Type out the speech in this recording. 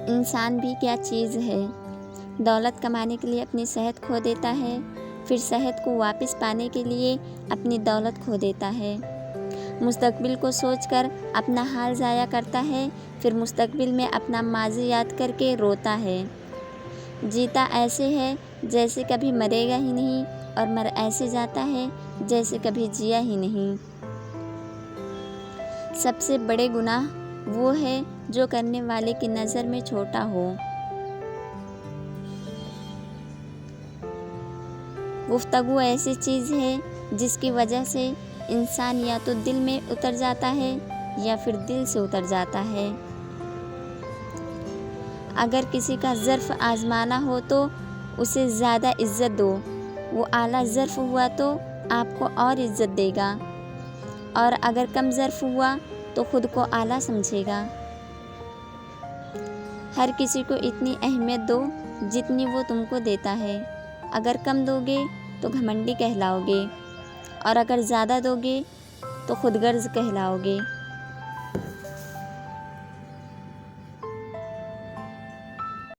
انسان بھی کیا چیز ہے، دولت کمانے کے لیے اپنی صحت کھو دیتا ہے، پھر صحت کو واپس پانے کے لیے اپنی دولت کھو دیتا ہے، مستقبل کو سوچ کر اپنا حال ضائع کرتا ہے، پھر مستقبل میں اپنا ماضی یاد کر کے روتا ہے۔ جیتا ایسے ہے جیسے کبھی مرے گا ہی نہیں، اور مر ایسے جاتا ہے جیسے کبھی جیا ہی نہیں۔ سب سے بڑے گناہ وہ ہے جو کرنے والے کی نظر میں چھوٹا ہو۔ گفتگو ایسی چیز ہے جس کی وجہ سے انسان یا تو دل میں اتر جاتا ہے یا پھر دل سے اتر جاتا ہے۔ اگر کسی کا ظرف آزمانا ہو تو اسے زیادہ عزت دو، وہ اعلیٰ ظرف ہوا تو آپ کو اور عزت دے گا، اور اگر کم ظرف ہوا تو خود کو اعلیٰ سمجھے گا۔ ہر کسی کو اتنی اہمیت دو جتنی وہ تم کو دیتا ہے، اگر کم دو گے تو گھمنڈی کہلاؤ گے، اور اگر زیادہ دو گے تو خود غرض کہلاؤ گے۔